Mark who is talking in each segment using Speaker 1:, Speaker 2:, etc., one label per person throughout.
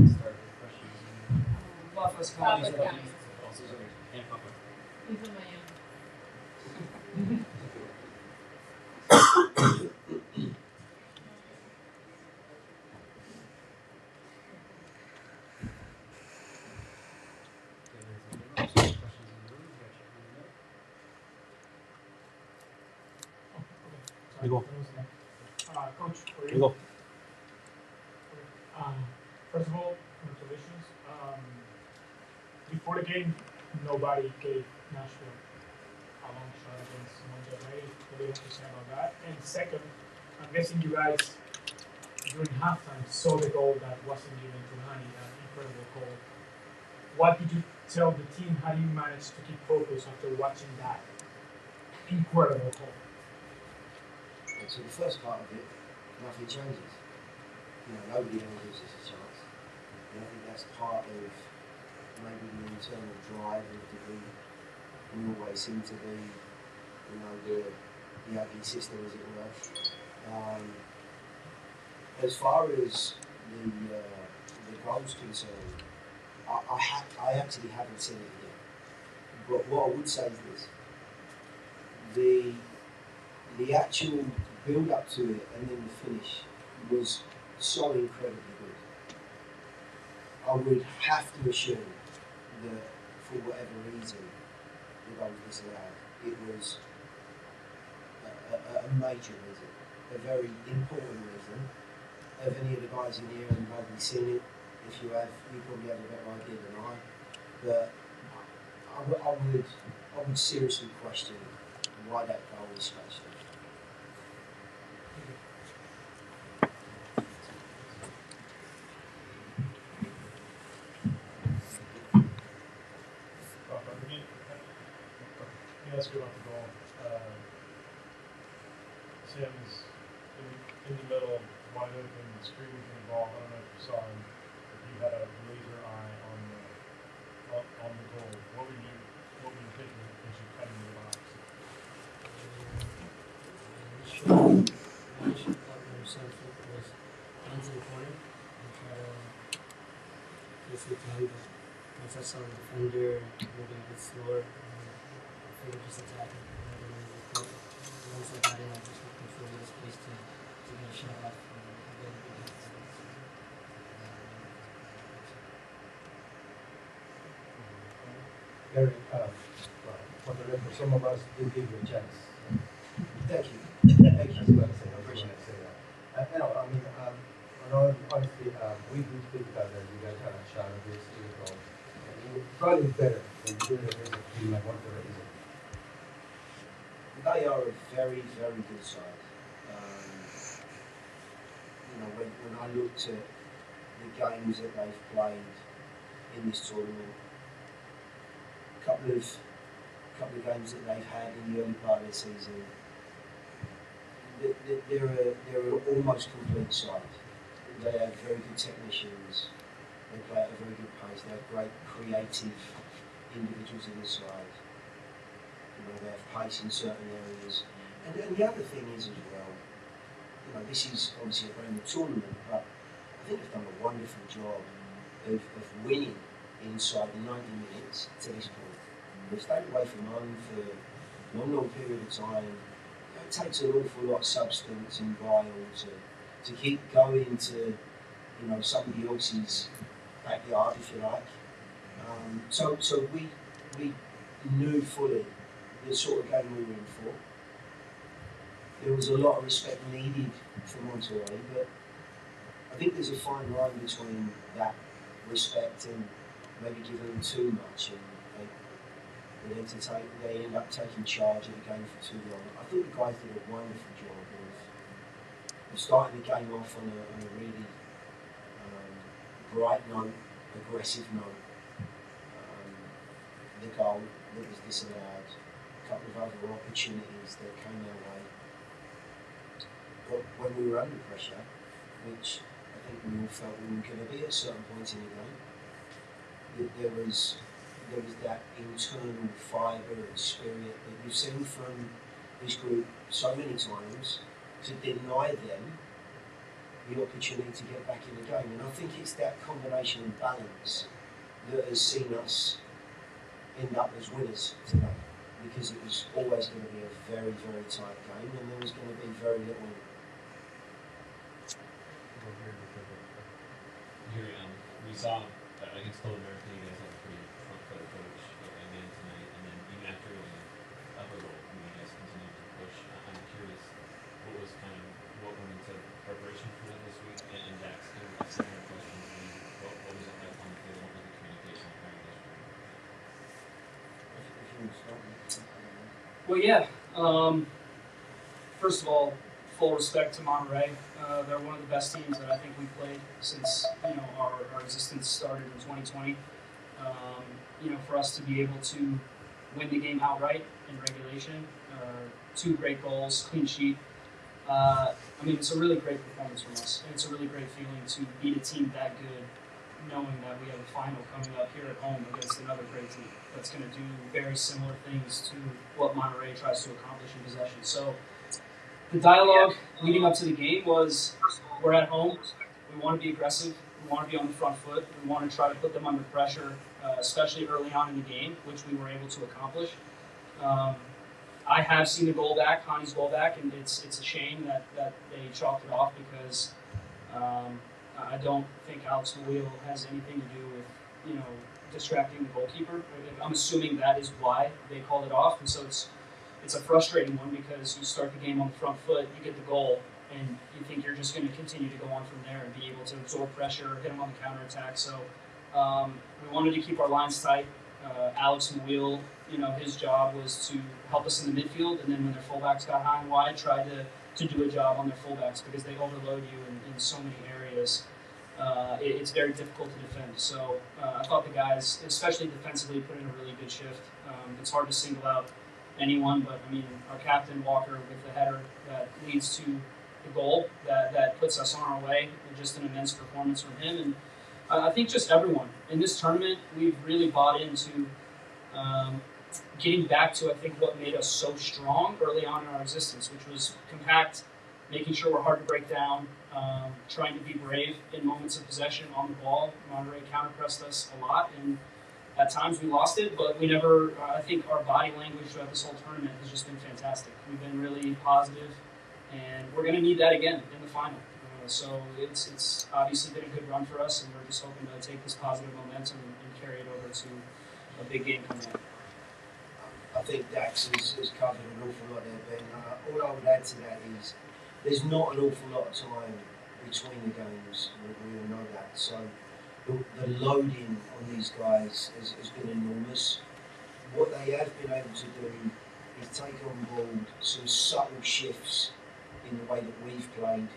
Speaker 1: start with questions.
Speaker 2: Buffalo's
Speaker 3: County.
Speaker 1: Also, and Papa.
Speaker 3: He's in Miami.
Speaker 4: You go.
Speaker 5: Coach, for
Speaker 4: You
Speaker 5: you.
Speaker 4: go.
Speaker 5: First of all, congratulations. Before the game, nobody gave Nashville a long shot against Monterrey. What do you have to say about that? And second, I'm guessing you guys during halftime saw the goal that wasn't given to Nani, that incredible goal. What did you tell the team? How do you manage to keep focus after watching that incredible goal?
Speaker 6: So the first part of it, nothing changes. You know, nobody ever loses a chance. And I think that's part of maybe the internal drive of the group. We always seem to be, you know, the ugly sister, as it were. As far as the goal's concerned, I actually haven't seen it yet. But what I would say is this: the actual build up to it and then the finish was so incredibly good. I would have to assume that for whatever reason the goal was disallowed, it was a major reason, a very important reason. Have any of the guys in here and maybe seen it? If you have, you probably have a better idea than I. But I would seriously question why that goal was scratched off.
Speaker 7: Let me ask you about the goal. Sam's in the middle, wide open, screaming for the ball. I don't know if you saw him, but he had a laser eye on the goal. What were you thinking as you cut into the box?
Speaker 8: I should thought himself was into the corner and try to basically time, but once I saw the defender moving a bit slower, I figured just attacking. Once I got in, I just looking for the space to get a shot off.
Speaker 9: Gary, for some of us, did give you a chance.
Speaker 6: Thank you.
Speaker 9: Thank you. I appreciate that. You know, I mean, honestly, we do think that you guys had a shot at this. Probably better than you did against a team like Monterrey.
Speaker 6: They are a very, very good side. You know, when I looked at the games that they've played in this tournament, a couple of games that they've had in the early part of the season, they're an almost complete side. They have very good technicians. They play at a very good pace. They have great creative individuals in the side. You know, they have pace in certain areas. And the other thing is as well, you know, this is obviously a brand new tournament, but I think they've done a wonderful job of winning inside the 90 minutes to this point. They've stayed away from home for a long period of time. You know, it takes an awful lot of substance and bile to keep going to, you know, somebody else's backyard, if you like. So we knew fully the sort of game we were in for. There was a lot of respect needed from Monterrey, but I think there's a fine line between that respect and maybe giving them too much, and they end up taking charge of the game for too long. I think the guys did a wonderful job of starting the game off on a really bright note, aggressive note. The goal that was disallowed, a couple of other opportunities that came our way. But when we were under pressure, which I think we all felt we were going to be at certain points in the game, there was that internal fibre and spirit that we've seen from this group so many times. To deny them the opportunity to get back in the game. And I think it's that combination and balance that has seen us end up as winners today, because it was always going to be a very, very tight game, and there was going to be very little.
Speaker 2: We saw against Cold America, you guys have a pretty front-foot approach again tonight, and then even after going up a goal, you guys continued to push. I'm curious, what went into preparation for that this week, and Dax, kind of a similar question. What was it like on the field? What was the communication like yesterday?
Speaker 3: Well, yeah. First of all, full respect to Monterey. They're one of the best teams that I think we've played since our existence started in 2020. For us to be able to win the game outright in regulation, 2 great goals, clean sheet. It's a really great performance from us, and it's a really great feeling to beat a team that good, knowing that we have a final coming up here at home against another great team that's going to do very similar things to what Monterey tries to accomplish in possession. So the dialogue leading up to the game was, we're at home, we want to be aggressive, we want to be on the front foot, we want to try to put them under pressure, especially early on in the game, which we were able to accomplish. I have seen the goal back, Hani's goal back, and it's a shame that they chalked it off, because I don't think Alex Mawil has anything to do with, distracting the goalkeeper. I'm assuming that is why they called it off, and so it's a frustrating one, because you start the game on the front foot, you get the goal, and you think you're just going to continue to go on from there and be able to absorb pressure, hit them on the counterattack. So we wanted to keep our lines tight. Alex Mawil, his job was to help us in the midfield, and then when their fullbacks got high and wide, try to do a job on their fullbacks, because they overload you in so many areas. It's very difficult to defend. So I thought the guys, especially defensively, put in a really good shift. It's hard to single out anyone, but our captain Walker with the header that leads to the goal that puts us on our way, just an immense performance from him. And I think just everyone in this tournament, we've really bought into getting back to, I think, what made us so strong early on in our existence, which was compact, making sure we're hard to break down, trying to be brave in moments of possession on the ball. Monterey counter-pressed us a lot, and at times we lost it, but we never, I think our body language throughout this whole tournament has just been fantastic. We've been really positive, and we're going to need that again in the final. So it's obviously been a good run for us, and we're just hoping to take this positive momentum and carry it over to a big game coming up.
Speaker 6: I think Dax has covered an awful lot there, Ben. All I would add to that is there's not an awful lot of time between the games. We all know that. So the loading on these guys has been enormous. What they have been able to do is take on board some subtle shifts in the way that we've played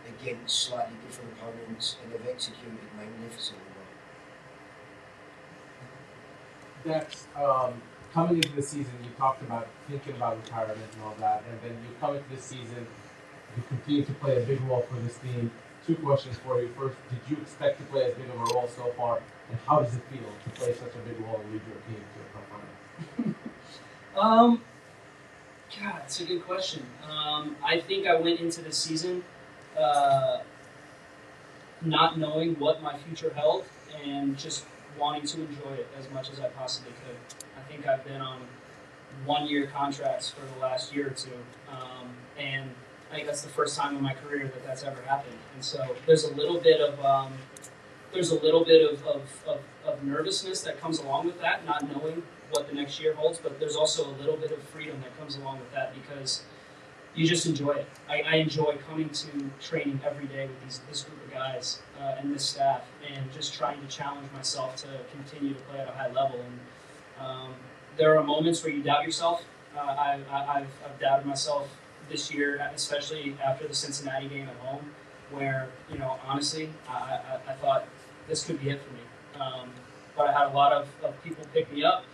Speaker 6: against slightly different opponents, and they've executed magnificently well.
Speaker 4: Dex, coming into the season, you talked about thinking about retirement and all that, and then you come into this season, you continue to play a big role for this team. 2 questions for you. First, did you expect to play as big of a role so far, and how does it feel to play such a big role and lead your team to a cup final?
Speaker 3: God, it's a good question. I think I went into the season not knowing what my future held and just wanting to enjoy it as much as I possibly could. I think I've been on 1-year contracts for the last year or 2, and I think that's the first time in my career that that's ever happened. And so there's a little bit of nervousness that comes along with that, not knowing what the next year holds, but there's also a little bit of freedom that comes along with that, because you just enjoy it. I enjoy coming to training every day with this group of guys and this staff, and just trying to challenge myself to continue to play at a high level. And there are moments where you doubt yourself. I've doubted myself this year, especially after the Cincinnati game at home, where, honestly, I thought this could be it for me. But I had a lot of people pick me up.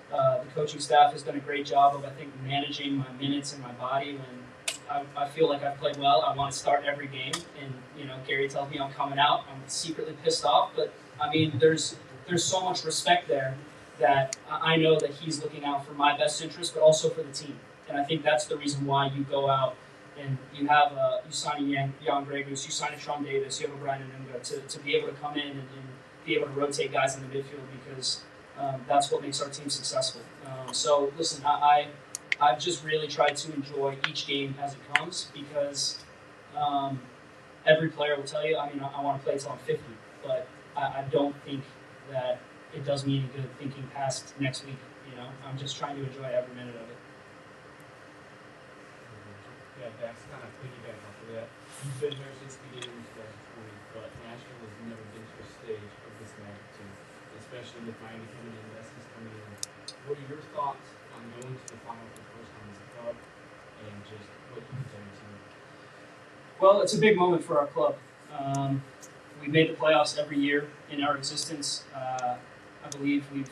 Speaker 3: The coaching staff has done a great job of, I think, managing my minutes and my body. When I feel like I've played well, I want to start every game. And, Gary tells me I'm coming out. I'm secretly pissed off. But, there's so much respect there that I know that he's looking out for my best interest, but also for the team. And I think that's the reason why you go out and you have you sign a Jan Gregus, you sign a Sean Davis, you have a Brian Anunga to be able to come in and be able to rotate guys in the midfield because that's what makes our team successful. So listen, I've just really tried to enjoy each game as it comes because every player will tell you, I mean, I want to play till I'm 50, but I don't think that it does me any good thinking past next week. You know, I'm just trying to enjoy every minute of it.
Speaker 1: Yeah, that's kind of piggyback off of that. You've been here since the beginning of 2020, but Nashville has never been to a stage of this magnitude, especially with Miami coming in, Lessons coming in. What are your thoughts on going to the final for the first time as a club, and just what you can tell your team?
Speaker 3: Well, it's a big moment for our club. We've made the playoffs every year in our existence. I believe we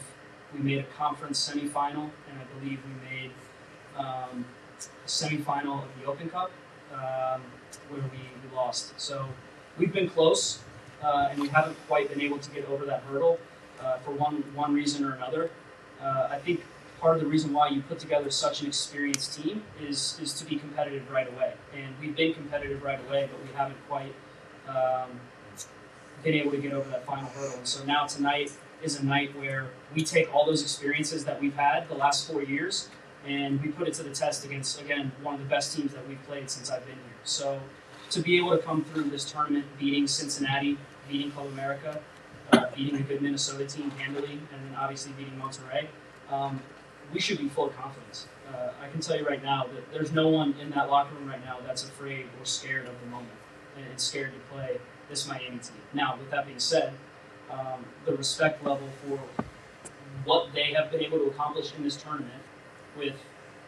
Speaker 3: made a conference semifinal, and I believe we made a semifinal of the Open Cup, where we lost. So we've been close, and we haven't quite been able to get over that hurdle for one reason or another. I think part of the reason why you put together such an experienced team is to be competitive right away. And we've been competitive right away, but we haven't quite been able to get over that final hurdle. And so now tonight is a night where we take all those experiences that we've had the last 4 years and we put it to the test against, again, one of the best teams that we've played since I've been here. So to be able to come through this tournament, beating Cincinnati, beating Club America, beating a good Minnesota team handily, and then obviously beating Monterrey, we should be full of confidence. I can tell you right now that there's no one in that locker room right now that's afraid or scared of the moment and scared to play this Miami team. Now, with that being said, the respect level for what they have been able to accomplish in this tournament with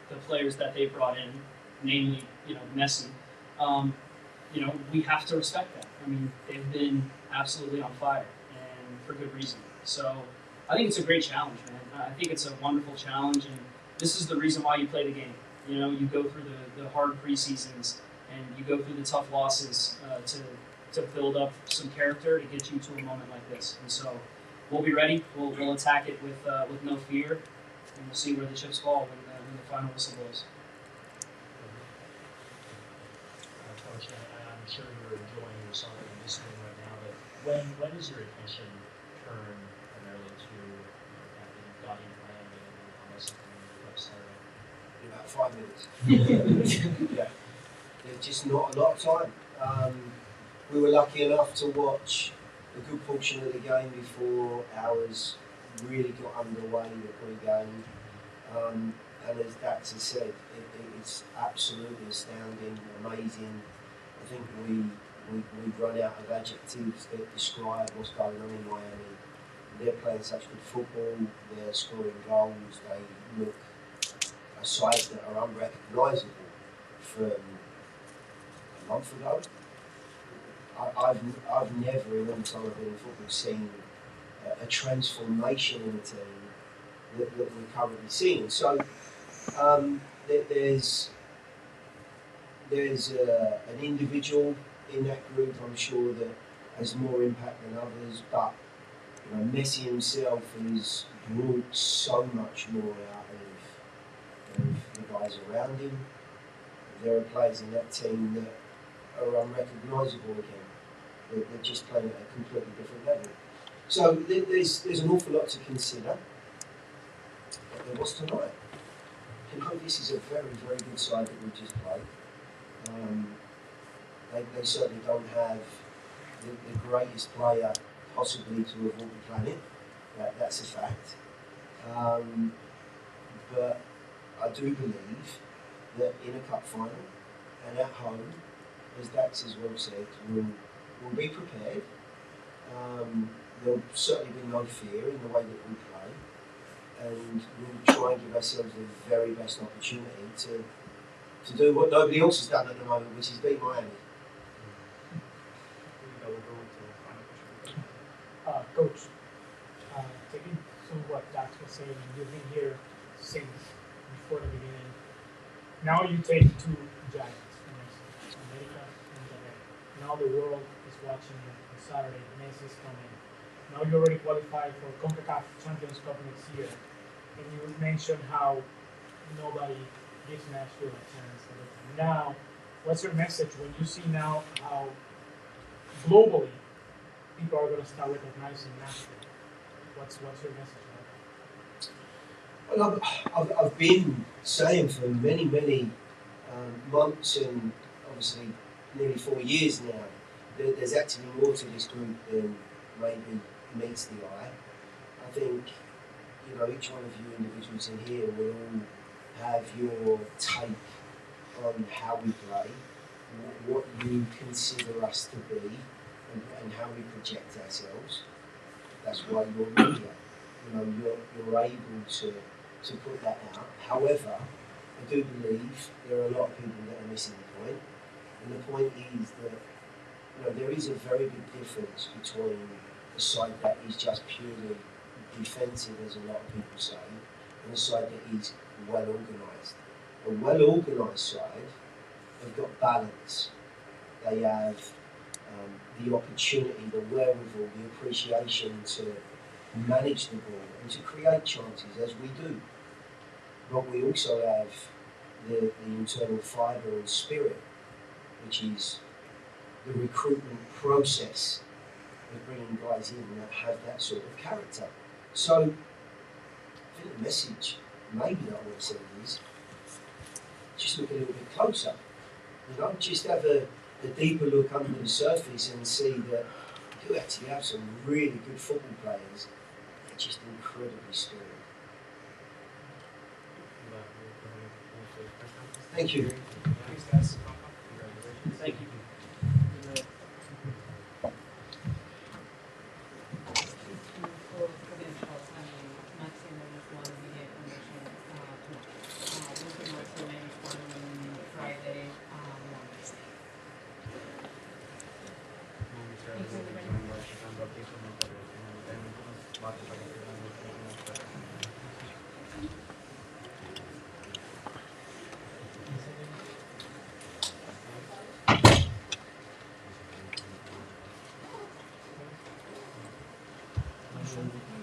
Speaker 3: the players that they brought in, namely, Messi, we have to respect that. I mean, they've been absolutely on fire, and for good reason. So I think it's a great challenge, man. I think it's a wonderful challenge, and this is the reason why you play the game. You go through the hard preseasons, and you go through the tough losses to build up some character to get you to a moment like this. And so we'll be ready. We'll attack it with no fear, and we'll see where the chips fall when the final whistle blows.
Speaker 10: Coach, I'm sure you're enjoying your summer in this room right now, but when does your attention turn primarily to after you've got your plan and almost something you
Speaker 6: In about 5 minutes. Yeah. There's just not a lot of time. We were lucky enough to watch a good portion of the game before ours really got underway, the pre-game. And as Dax has said, it's absolutely astounding, amazing. I think we've run out of adjectives that describe what's going on in Miami. They're playing such good football, they're scoring goals, they look a side that are unrecognisable from a month ago. I've never in all the time I've been in football seen a transformation in a team that we're currently seeing. So there's an individual in that group, I'm sure, that has more impact than others, but Messi himself has brought so much more out of the guys around him. There are players in that team that are unrecognisable again. They're just playing at a completely different level. So there's an awful lot to consider. But there was tonight. This is a very, very good side that we just played. They certainly don't have the greatest player possibly to have walked the planet. That's a fact. But I do believe that in a cup final and at home, as Dax has well said, we'll be prepared. There'll certainly be no fear in the way that we play, and we'll try and give ourselves the very best opportunity to do what nobody else has done at the moment, which is beat Miami.
Speaker 5: Coach, taking some of what Dax was saying, you've been here since before the beginning. Now you take two giants, America and Monterrey. Now the world is watching you on Saturday. Messi is coming. Now you already qualified for CONCACAF Champions Cup next year. And you mentioned how nobody gives Nashville a chance. Now what's your message when you see now how globally people are going to start recognizing Nashville? What's your message now?
Speaker 6: Well, I've been saying for many months and obviously nearly 4 years now that there's actually more to this group than maybe meets the eye. I think, you know, each one of you individuals in here will all have your take on how we play, what you consider us to be, and how we project ourselves. That's why you're media. You know, you're able to put that out. However, I do believe there are a lot of people that are missing the point. And the point is that, you know, there is a very big difference between a side that is just purely defensive, as a lot of people say, and a side that is well organised. A well organised side have got balance. They have the opportunity, the wherewithal, the appreciation to manage the ball and to create chances, as we do. But we also have the internal fibre and spirit, which is the recruitment process of bringing guys in that have that sort of character. So I think the message maybe that I would say is just look a little bit closer. You know, just have a deeper look under the surface and see that you actually have some really good football players. They're just incredibly skilled. Thank you.
Speaker 3: Thanks, guys. Thank you.
Speaker 1: Thank you.